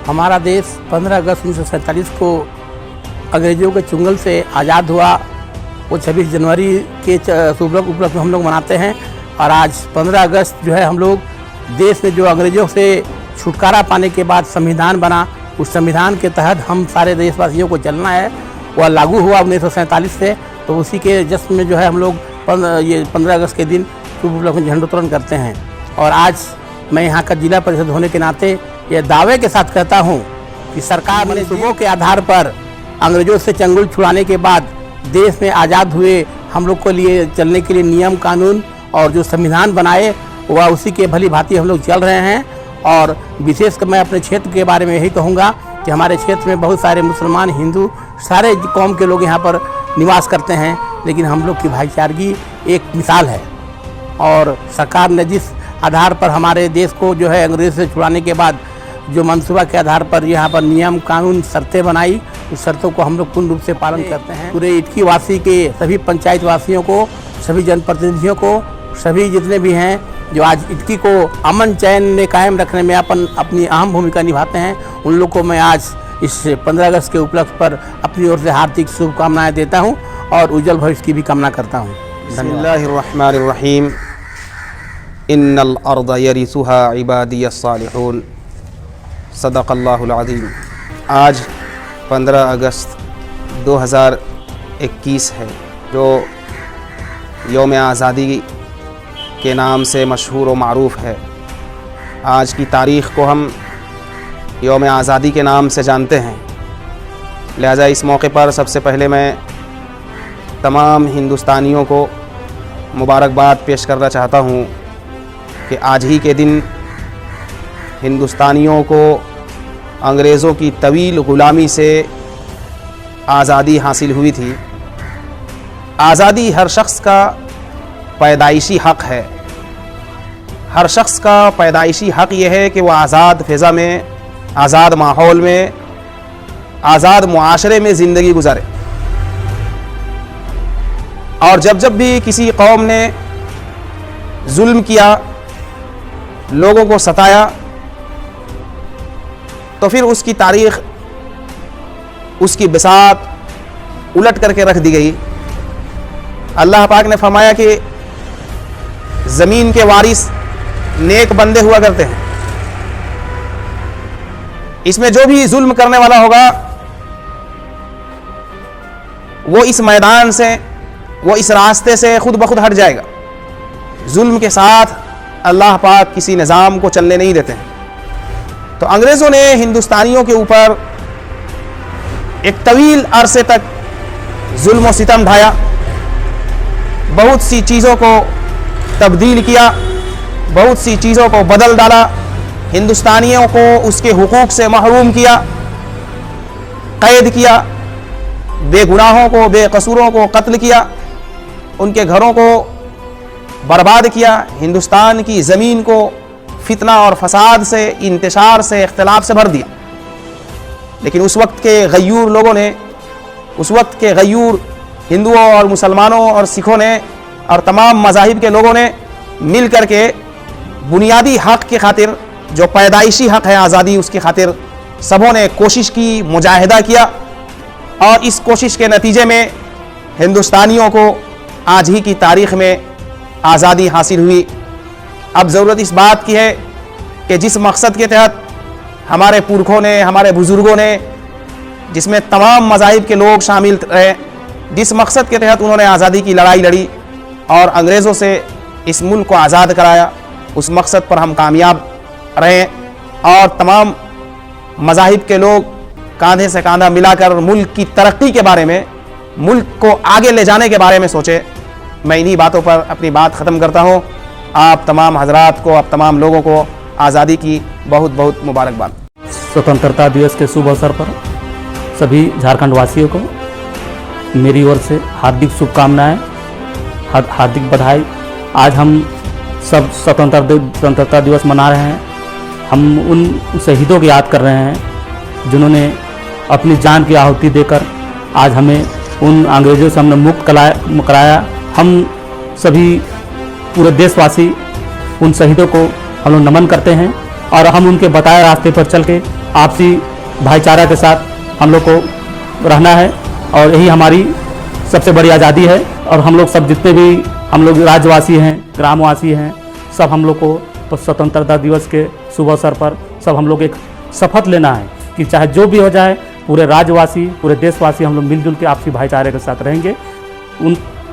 हमारा देश 15 अगस्त 1947 को अंग्रेज़ों के चुंगल से आज़ाद हुआ। वो 26 जनवरी के शुभ उपलक्ष्य में हम लोग मनाते हैं। और आज 15 अगस्त जो है हम लोग देश में जो अंग्रेज़ों से छुटकारा पाने के बाद संविधान बना, उस संविधान के तहत हम सारे देशवासियों को चलना है। वह लागू हुआ 1947 से, तो उसी के जश्न में जो है हम लोग 15 अगस्त के दिन शुभ उपलक्ष्य में झंडोत्तोलन करते हैं। और आज मैं यहाँ का जिला परिषद होने के नाते ये दावे के साथ कहता हूँ कि सरकार ने सुबह के आधार पर अंग्रेज़ों से चंगुल छुड़ाने के बाद देश में आज़ाद हुए हम लोग को लिए चलने के लिए नियम कानून और जो संविधान बनाए वह उसी के भली भांति हम लोग चल रहे हैं। और विशेषकर मैं अपने क्षेत्र के बारे में यही कहूँगा कि हमारे क्षेत्र में बहुत सारे मुसलमान, हिंदू, सारे कौम के लोग यहाँ पर निवास करते हैं, लेकिन हम लोग की भाईचारगी एक मिसाल है। और सरकार ने जिस आधार पर हमारे देश को जो है अंग्रेज़ से छुड़ाने के बाद जो मंसूबा के आधार पर यहाँ पर नियम कानून शर्तें बनाई, उस शर्तों को हम लोग पूर्ण रूप से पालन करते हैं। पूरे इटकी वासी के सभी पंचायत वासियों को, सभी जनप्रतिनिधियों को, सभी जितने भी हैं जो आज इटकी को अमन चैन में कायम रखने में अपनी अहम भूमिका निभाते हैं, उन लोग को मैं आज इस 15 अगस्त के उपलक्ष्य पर अपनी ओर से हार्दिक शुभकामनाएँ देता हूँ और उज्जवल भविष्य की भी कामना करता हूँ। बिस्मिल्लाहिर्रहमानिर्रहीम। इन्नल अर्द यरिसुहा इबादियस सालिहून। सदक़ल्लाहुल अज़ीम। आज 15 अगस्त 2021 है, जो यौम आज़ादी के नाम से मशहूर व मारूफ़ है। आज की तारीख़ को हम यौम आज़ादी के नाम से जानते हैं। लिहाजा इस मौके पर सबसे पहले मैं तमाम हिंदुस्तानियों को मुबारकबाद पेश करना चाहता हूँ कि आज ही के दिन हिंदुस्तानियों को अंग्रेज़ों की तवील ग़ुलामी से आज़ादी हासिल हुई थी। आज़ादी हर शख्स का पैदाइशी हक़ है। हर शख्स का पैदाइशी हक़ यह है कि वह आज़ाद फ़िज़ा में, आज़ाद माहौल में, आज़ाद मुआशरे में ज़िंदगी गुजारे। और जब जब भी किसी कौम ने जुल्म किया, लोगों को सताया, तो फिर उसकी तारीख़, उसकी बिसात उलट करके रख दी गई। अल्लाह पाक ने फरमाया कि ज़मीन के वारिस नेक बंदे हुआ करते हैं। इसमें जो भी जुल्म करने वाला होगा वो इस मैदान से, वो इस रास्ते से खुद ब खुद हट जाएगा। जुल्म के साथ अल्लाह पाक किसी निज़ाम को चलने नहीं देते हैं। तो अंग्रेज़ों ने हिंदुस्तानियों के ऊपर एक तवील अरसे तक जुल्म व सितम ढाया, बहुत सी चीज़ों को तब्दील किया, बहुत सी चीज़ों को बदल डाला, हिंदुस्तानियों को उसके हुकूक से महरूम किया, कैद किया, बेगुनाहों को, बेकसूरों को कत्ल किया, उनके घरों को बर्बाद किया, हिंदुस्तान की ज़मीन को फितना और फसाद से, इंतशार से, इख्तिलाफ से भर दिया। लेकिन उस वक्त के गयूर लोगों ने, उस वक्त के गयूर हिंदुओं और मुसलमानों और सिखों ने और तमाम मज़ाहिब के लोगों ने मिल कर के बुनियादी हक़ की खातिर, जो पैदाइशी हक़ है आज़ादी, उसकी खातिर सबों ने कोशिश की, मुजाहिदा किया। और इस कोशिश के नतीजे में हिंदुस्तानियों को आज ही की तारीख़ में आज़ादी हासिल हुई। अब ज़रूरत इस बात की है कि जिस मकसद के तहत हमारे पुरखों ने, हमारे बुज़ुर्गों ने, जिसमें तमाम मज़ाहिब के लोग शामिल रहे, जिस मकसद के तहत उन्होंने आज़ादी की लड़ाई लड़ी और अंग्रेज़ों से इस मुल्क को आज़ाद कराया, उस मकसद पर हम कामयाब रहे। और तमाम मज़ाहिब के लोग कांधे से कांधा मिलाकर मुल्क की तरक्की के बारे में, मुल्क को आगे ले जाने के बारे में सोचे। मैं इन्हीं बातों पर अपनी बात ख़त्म करता हूँ। आप तमाम हजरात को, आप तमाम लोगों को आज़ादी की बहुत बहुत मुबारकबाद। स्वतंत्रता दिवस के शुभ अवसर पर सभी झारखंड वासियों को मेरी ओर से हार्दिक शुभकामनाएं, हार्दिक बधाई। आज हम सब स्वतंत्रता दिवस मना रहे हैं। हम उन शहीदों को याद कर रहे हैं जिन्होंने अपनी जान की आहुति देकर आज हमें उन अंग्रेज़ों से हमने मुक्त कराया। हम सभी पूरे देशवासी उन शहीदों को हम लोग नमन करते हैं और हम उनके बताए रास्ते पर चल के आपसी भाईचारा के साथ हम लोग को रहना है और यही हमारी सबसे बड़ी आज़ादी है। और हम लोग सब जितने भी हम लोग राज्यवासी हैं, ग्रामवासी हैं, सब हम लोग को स्वतंत्रता दिवस के शुभ अवसर पर सब हम लोग एक शपथ लेना है कि चाहे जो भी हो जाए, पूरे राज्यवासी, पूरे देशवासी हम लोग मिलजुल के आपसी भाईचारे के साथ रहेंगे।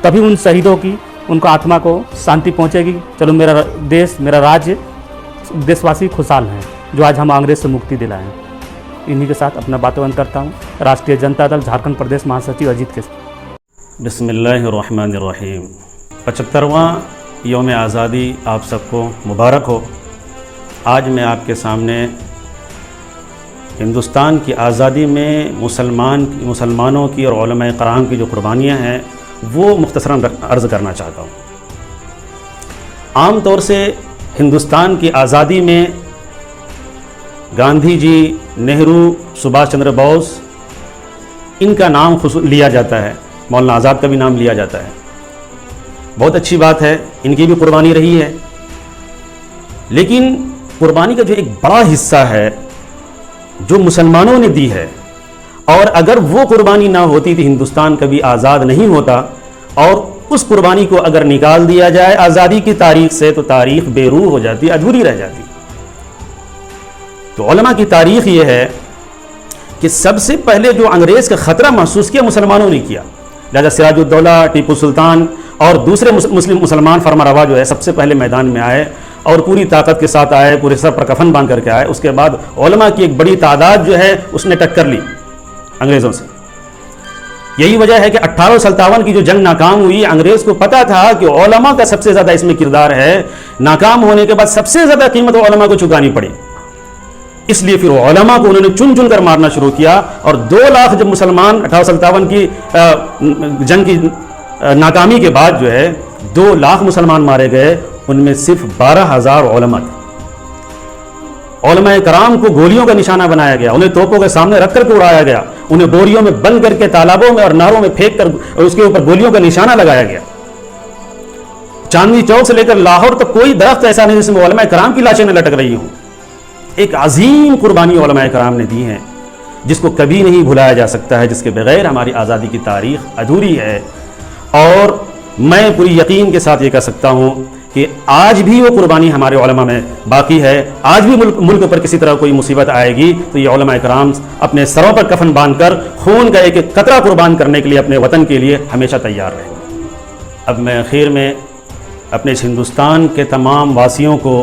तभी उन शहीदों की, उनका आत्मा को शांति पहुंचेगी। चलो मेरा देश, मेरा राज्य, देशवासी खुशहाल हैं जो आज हम अंग्रेज से मुक्ति दिलाए हैं। इन्हीं के साथ अपना बातें बंद करता हूँ। राष्ट्रीय जनता दल झारखंड प्रदेश महासचिव अजीत के साथ। बिस्मिल्लाहिर्रहमानिर्रहीम। 75वां यौम आज़ादी आप सबको मुबारक हो। आज मैं आपके सामने हिंदुस्तान की आज़ादी में मुसलमानों की और उलमाए कराम की जो कुर्बानियाँ हैं वो मुख्तसरन अर्ज़ करना चाहता हूँ। आम तौर से हिंदुस्तान की आज़ादी में गांधी जी, नेहरू, सुभाष चंद्र बोस, इनका नाम लिया जाता है, मौलाना आज़ाद का भी नाम लिया जाता है। बहुत अच्छी बात है, इनकी भी कुर्बानी रही है। लेकिन कुर्बानी का जो एक बड़ा हिस्सा है जो मुसलमानों ने दी है, और अगर वो कुर्बानी ना होती तो हिंदुस्तान कभी आज़ाद नहीं होता। और उस कुर्बानी को अगर निकाल दिया जाए आज़ादी की तारीख से तो तारीख बेरूह हो जाती, अधूरी रह जाती। तो उलमा की तारीख ये है कि सबसे पहले जो अंग्रेज़ का ख़तरा महसूस किया मुसलमानों ने किया। राजा सिराजुद्दौला, टीपू सुल्तान और दूसरे मुसलमान फरमारवा जो है सबसे पहले मैदान में आए और पूरी ताकत के साथ आए, पूरे सर पर कफन बांध करके आए। उसके बाद उलमा की एक बड़ी तादाद जो है उसने टक्कर ली अंग्रेज़ों से। यही वजह है कि 1857 की जो जंग नाकाम हुई, अंग्रेज़ को पता था कि उलमा का सबसे ज़्यादा इसमें किरदार है। नाकाम होने के बाद सबसे ज़्यादा कीमत उलमा को चुकानी पड़ी, इसलिए फिर उलमा को उन्होंने चुन चुन कर मारना शुरू किया। और 2 लाख जब मुसलमान 1857 की जंग की नाकामी के बाद जो है 2 लाख मुसलमान मारे गए, उनमें सिर्फ 12,000 उलमा थे। उलमाए कराम को गोलियों का निशाना बनाया गया, उन्हें तोपों के सामने रख करके उड़ाया गया, उन्हें बोरियों में बंद करके तालाबों में और नहरों में फेंक कर उसके ऊपर गोलियों का निशाना लगाया गया। चांदनी चौक से लेकर लाहौर तक कोई दरख्त ऐसा नहीं जिसमें उलमाए कराम की लाशें न लटक रही हों। एक अजीम कुर्बानी उलमाए कराम ने दी है जिसको कभी नहीं भुलाया जा सकता है, जिसके बगैर हमारी आज़ादी की तारीख अधूरी है। और मैं पूरी यकीन के साथ ये कह सकता हूँ कि आज भी वो कुर्बानी हमारे उलमा में बाकी है। आज भी मुल्क पर किसी तरह कोई मुसीबत आएगी तो ये उलमाए कराम अपने सरों पर कफन बांधकर खून का एक एक कतरा कुर्बान करने के लिए, अपने वतन के लिए हमेशा तैयार रहेंगे। अब मैं आखिर में अपने इस हिंदुस्तान के तमाम वासियों को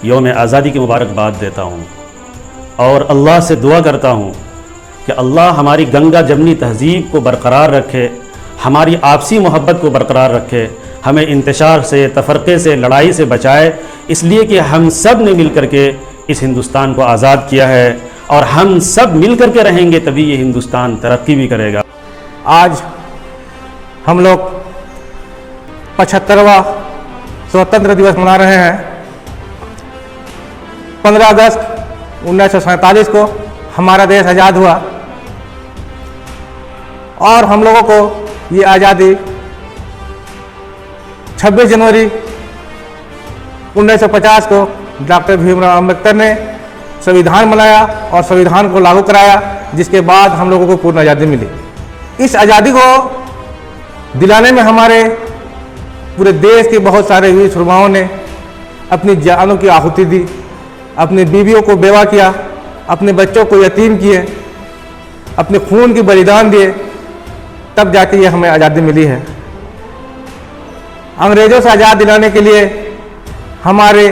यौम आज़ादी की मुबारकबाद देता हूँ और अल्लाह से दुआ करता हूँ कि अल्लाह हमारी गंगा जमनी तहज़ीब को बरकरार रखे, हमारी आपसी मोहब्बत को बरकरार रखे, हमें इंतशार से, तफरक़े से, लड़ाई से बचाए। इसलिए कि हम सब ने मिल कर के इस हिंदुस्तान को आज़ाद किया है और हम सब मिल कर के रहेंगे तभी ये हिंदुस्तान तरक्की भी करेगा। आज हम लोग 75वां स्वतंत्र दिवस मना रहे हैं। 15 अगस्त 1947 को हमारा देश आज़ाद हुआ और हम लोगों को ये आज़ादी 26 जनवरी 1950 को डॉक्टर भीमराव अम्बेडकर ने संविधान बनाया और संविधान को लागू कराया, जिसके बाद हम लोगों को पूर्ण आज़ादी मिली। इस आज़ादी को दिलाने में हमारे पूरे देश के बहुत सारे वीर सुरमाओं ने अपनी जानों की आहुति दी, अपनी बीवियों को बेवा किया, अपने बच्चों को यतीम किए, अपने खून की बलिदान दिए, तब जाके ये हमें आज़ादी मिली है। अंग्रेज़ों से आज़ाद दिलाने के लिए हमारे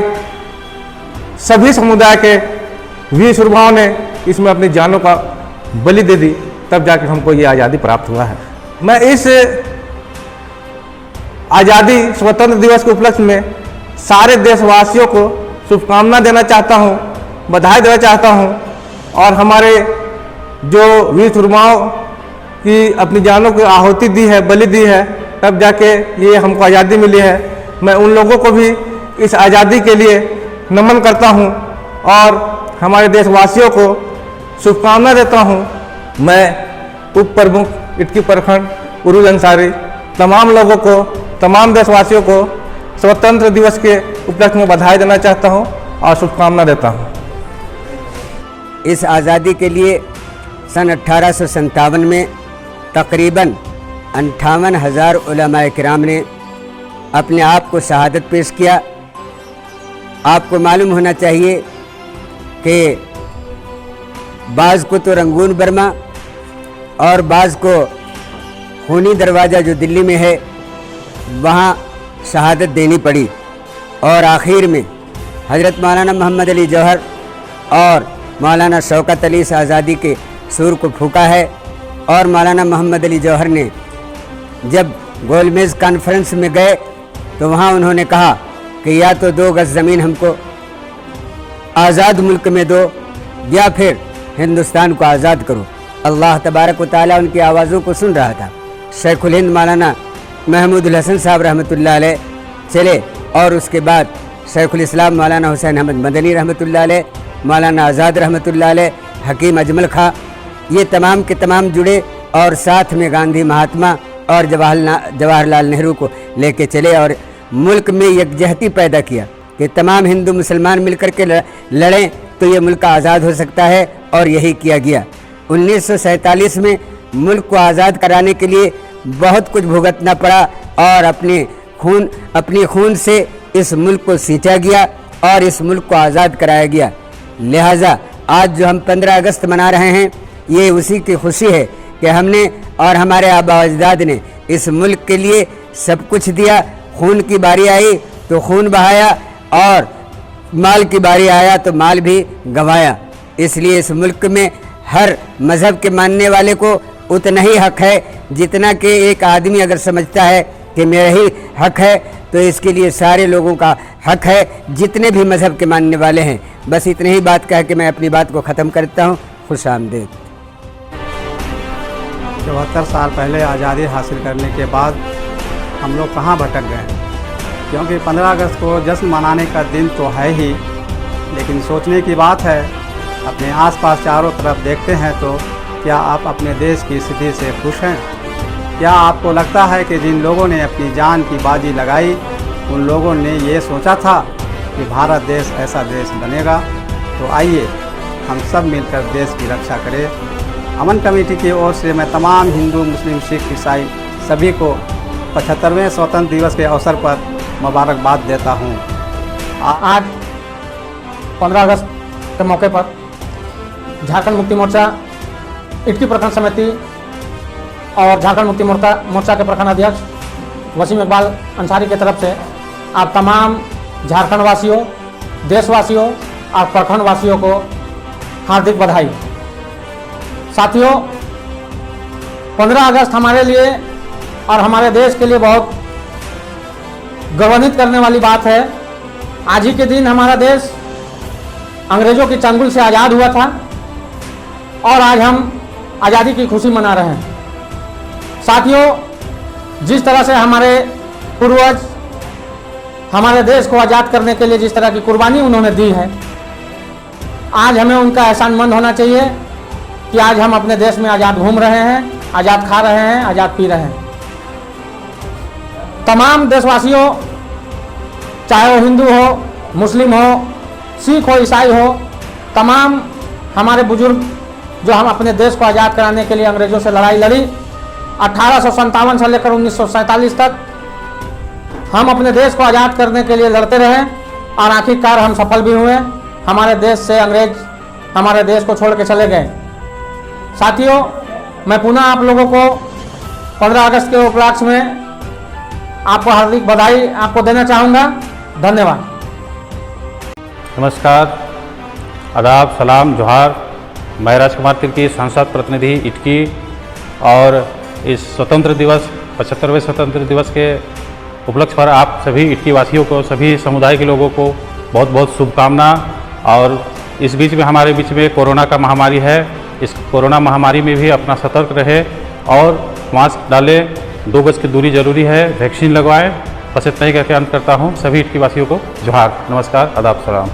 सभी समुदाय के वीर सुरमाओं ने इसमें अपनी जानों का बलि दे दी, तब जाके हमको ये आज़ादी प्राप्त हुआ है। मैं इस आज़ादी स्वतंत्र दिवस के उपलक्ष्य में सारे देशवासियों को शुभकामना देना चाहता हूँ, बधाई देना चाहता हूँ। और हमारे जो वीर सुरमाओं की अपनी जानों की आहुति दी है, बलि दी है, तब जाके ये हमको आज़ादी मिली है। मैं उन लोगों को भी इस आज़ादी के लिए नमन करता हूँ और हमारे देशवासियों को शुभकामना देता हूँ। मैं उप प्रमुख इटकी प्रखंड उरुल अंसारी तमाम लोगों को, तमाम देशवासियों को स्वतंत्र दिवस के उपलक्ष्य में बधाई देना चाहता हूँ और शुभकामना देता हूँ। इस आज़ादी के लिए सन 1857 में तकरीबन 58,000 उलमाए किराम ने अपने आप को शहादत पेश किया। आपको मालूम होना चाहिए कि बाज़ को तो रंगून बर्मा और बाज़ को खूनी दरवाज़ा जो दिल्ली में है वहाँ शहादत देनी पड़ी, और आखिर में हज़रत मौलाना मोहम्मद अली जौहर और मौलाना शौकत अली इस आज़ादी के सूर को फूंका है। और मौलाना मोहम्मद अली जौहर ने जब गोलमेज़ कॉन्फ्रेंस में गए तो वहाँ उन्होंने कहा कि या तो 2 गज़ ज़मीन हमको आज़ाद मुल्क में दो या फिर हिंदुस्तान को आज़ाद करो। अल्लाह तबारक व तआला उनकी आवाज़ों को सुन रहा था। शेखुल हिंद मौलाना महमूदुल हसन साहब रहमतुल्लाह अलैह चले, और उसके बाद शेखुल इस्लाम मौलाना हुसैन अहमद मदनी रहमतुल्लाह अलैह, मौलाना आज़ाद रहमतुल्लाह अलैह, हकीम अजमल खां, ये तमाम के तमाम जुड़े और साथ में गांधी महात्मा और जवाहरलाल नेहरू को लेके चले और मुल्क में यकजहती पैदा किया कि तमाम हिंदू मुसलमान मिलकर के लड़ें तो ये मुल्क आज़ाद हो सकता है, और यही किया गया। 1947 में मुल्क को आज़ाद कराने के लिए बहुत कुछ भुगतना पड़ा और अपनी खून से इस मुल्क को सींचा गया और इस मुल्क को आज़ाद कराया गया। लिहाजा आज जो हम 15 अगस्त मना रहे हैं ये उसी की खुशी है कि हमने और हमारे आबा अजदाद ने इस मुल्क के लिए सब कुछ दिया। खून की बारी आई तो खून बहाया और माल की बारी आया तो माल भी गंवाया। इसलिए इस मुल्क में हर मज़हब के मानने वाले को उतना ही हक है जितना कि एक आदमी अगर समझता है कि मेरा ही हक है, तो इसके लिए सारे लोगों का हक है जितने भी मज़हब के मानने वाले हैं। बस इतनी ही बात कह के मैं अपनी बात को ख़त्म करता हूँ। खुश आमदीद। 74 साल पहले आज़ादी हासिल करने के बाद हम लोग कहाँ भटक गए, क्योंकि 15 अगस्त को जश्न मनाने का दिन तो है ही, लेकिन सोचने की बात है अपने आसपास चारों तरफ देखते हैं तो क्या आप अपने देश की स्थिति से खुश हैं? क्या आपको लगता है कि जिन लोगों ने अपनी जान की बाजी लगाई उन लोगों ने ये सोचा था कि भारत देश ऐसा देश बनेगा? तो आइए हम सब मिलकर देश की रक्षा करें। अमन कमेटी की ओर से मैं तमाम हिंदू, मुस्लिम, सिख, ईसाई सभी को 75वें स्वतंत्र दिवस के अवसर पर मुबारकबाद देता हूँ। आज 15 अगस्त के मौके पर झारखंड मुक्ति मोर्चा इटकी प्रखंड समिति और झारखंड मुक्ति मोर्चा के प्रखंड अध्यक्ष वसीम इकबाल अंसारी की तरफ से आप तमाम झारखंड वासियों, देशवासियों और प्रखंड वासियों को हार्दिक बधाई। साथियों, 15 अगस्त हमारे लिए और हमारे देश के लिए बहुत गौरवान्वित करने वाली बात है। आज ही के दिन हमारा देश अंग्रेज़ों की चंगुल से आज़ाद हुआ था और आज हम आज़ादी की खुशी मना रहे हैं। साथियों, जिस तरह से हमारे पूर्वज हमारे देश को आज़ाद करने के लिए जिस तरह की कुर्बानी उन्होंने दी है, आज हमें उनका एहसानमंद होना चाहिए कि आज हम अपने देश में आज़ाद घूम रहे हैं, आज़ाद खा रहे हैं, आज़ाद पी रहे हैं। तमाम देशवासियों, चाहे वो हिंदू हो, मुस्लिम हो, सिख हो, ईसाई हो, तमाम हमारे बुजुर्ग जो हम अपने देश को आज़ाद कराने के लिए अंग्रेज़ों से लड़ाई लड़ी, 1857 से लेकर 1947 तक हम अपने देश को आज़ाद करने के लिए लड़ते रहे और आखिरकार हम सफल भी हुए। हमारे देश से अंग्रेज हमारे देश को छोड़ के चले गए। साथियों, मैं पुनः आप लोगों को 15 अगस्त के उपलक्ष्य में आपको हार्दिक बधाई आपको देना चाहूँगा। धन्यवाद। नमस्कार, आदाब, सलाम, जोहार। मैं राजकुमार तिर्की, सांसद प्रतिनिधि इटकी, और इस स्वतंत्र दिवस 75वें स्वतंत्र दिवस के उपलक्ष्य पर आप सभी इटकी वासियों को, सभी समुदाय के लोगों को बहुत बहुत शुभकामना। और इस बीच में हमारे बीच में कोरोना का महामारी है, इस कोरोना महामारी में भी अपना सतर्क रहे और मास्क डालें, 2 गज की दूरी जरूरी है, वैक्सीन लगवाएं। बस इतना ही कहकर अंत करता हूँ। सभी इटकी वासियों को जोहार, नमस्कार, आदाब, सलाम।